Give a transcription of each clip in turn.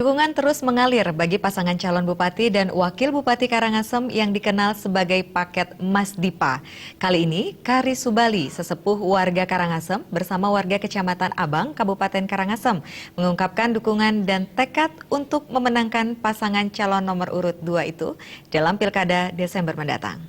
Dukungan terus mengalir bagi pasangan calon bupati dan wakil bupati Karangasem yang dikenal sebagai paket Mas Dipa. Kali ini, Kari Subali, sesepuh warga Karangasem bersama warga Kecamatan Abang, Kabupaten Karangasem, mengungkapkan dukungan dan tekad untuk memenangkan pasangan calon nomor urut 2 itu dalam Pilkada Desember mendatang.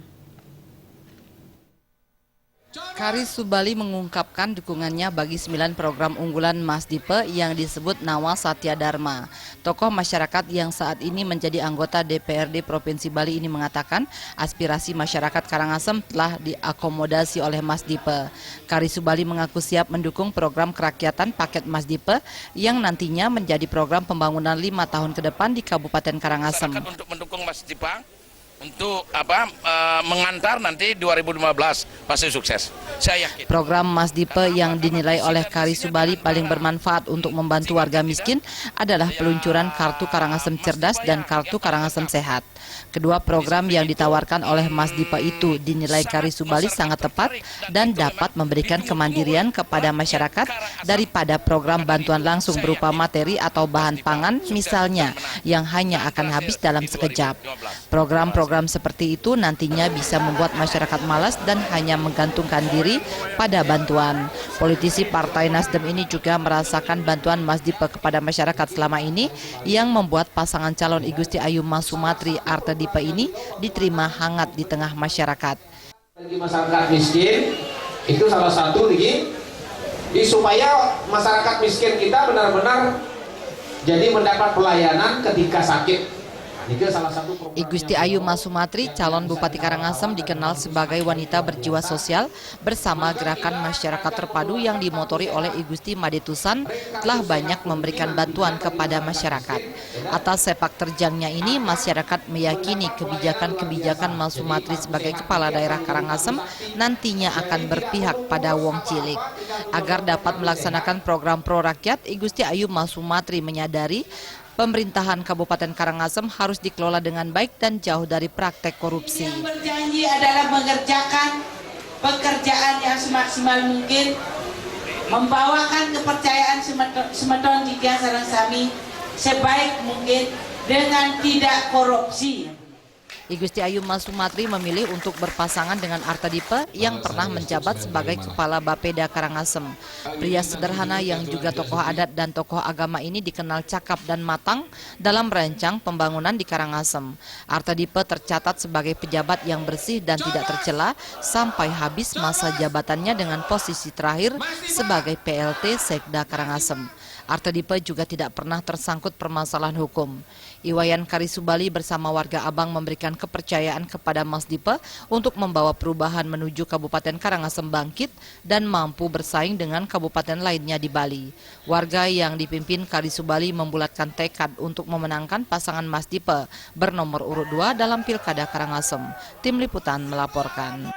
Kari Subali mengungkapkan dukungannya bagi 9 program unggulan Mas Dipa yang disebut Nawa Satya Dharma. Tokoh masyarakat yang saat ini menjadi anggota DPRD Provinsi Bali ini mengatakan aspirasi masyarakat Karangasem telah diakomodasi oleh Mas Dipa. Kari Subali mengaku siap mendukung program kerakyatan paket Mas Dipa yang nantinya menjadi program pembangunan 5 tahun ke depan di Kabupaten Karangasem. Untuk mendukung Mas Dipa, untuk mengantar nanti 2015 pasti sukses. Saya yakin. Program Mas Dipa yang dinilai oleh Kari Subali paling bermanfaat untuk membantu warga miskin adalah peluncuran Kartu Karangasem Cerdas dan Kartu Karangasem Sehat. Kedua program yang ditawarkan oleh Mas Dipa itu dinilai Kari Subali sangat tepat dan dapat memberikan kemandirian kepada masyarakat daripada program bantuan langsung berupa materi atau bahan pangan misalnya yang hanya akan habis dalam sekejap. Program-program seperti itu nantinya bisa membuat masyarakat malas dan hanya menggantungkan diri pada bantuan. Politisi Partai Nasdem ini juga merasakan bantuan Mas Dipa kepada masyarakat selama ini yang membuat pasangan calon I Gusti Ayu Mas Sumatri Arta Dipa ini diterima hangat di tengah masyarakat. Bagi masyarakat miskin itu salah satu supaya masyarakat miskin kita benar-benar jadi mendapat pelayanan ketika sakit. I Gusti Ayu Mas Sumatri, calon Bupati Karangasem, dikenal sebagai wanita berjiwa sosial bersama gerakan masyarakat terpadu yang dimotori oleh I Gusti Madetusan telah banyak memberikan bantuan kepada masyarakat. Atas sepak terjangnya ini, masyarakat meyakini kebijakan-kebijakan Mas Sumatri sebagai kepala daerah Karangasem nantinya akan berpihak pada wong cilik. Agar dapat melaksanakan program pro rakyat, I Gusti Ayu Mas Sumatri menyadari pemerintahan Kabupaten Karangasem harus dikelola dengan baik dan jauh dari praktek korupsi. Yang berjanji adalah mengerjakan pekerjaan yang semaksimal mungkin, membawakan kepercayaan semeton tiga sareng sami sebaik mungkin dengan tidak korupsi. I Gusti Ayu Mas Sumatri memilih untuk berpasangan dengan Arta Dipa yang pernah menjabat sebagai Kepala Bapeda Karangasem. Pria sederhana yang juga tokoh adat dan tokoh agama ini dikenal cakap dan matang dalam merancang pembangunan di Karangasem. Arta Dipa tercatat sebagai pejabat yang bersih dan tidak tercela sampai habis masa jabatannya dengan posisi terakhir sebagai PLT Sekda Karangasem. Arta Dipa juga tidak pernah tersangkut permasalahan hukum. Iwayan Kari Subali bersama warga Abang memberikan kepercayaan kepada Mas Dipa untuk membawa perubahan menuju Kabupaten Karangasem bangkit dan mampu bersaing dengan kabupaten lainnya di Bali. Warga yang dipimpin Kari Subali membulatkan tekad untuk memenangkan pasangan Mas Dipa bernomor urut 2 dalam Pilkada Karangasem. Tim Liputan melaporkan.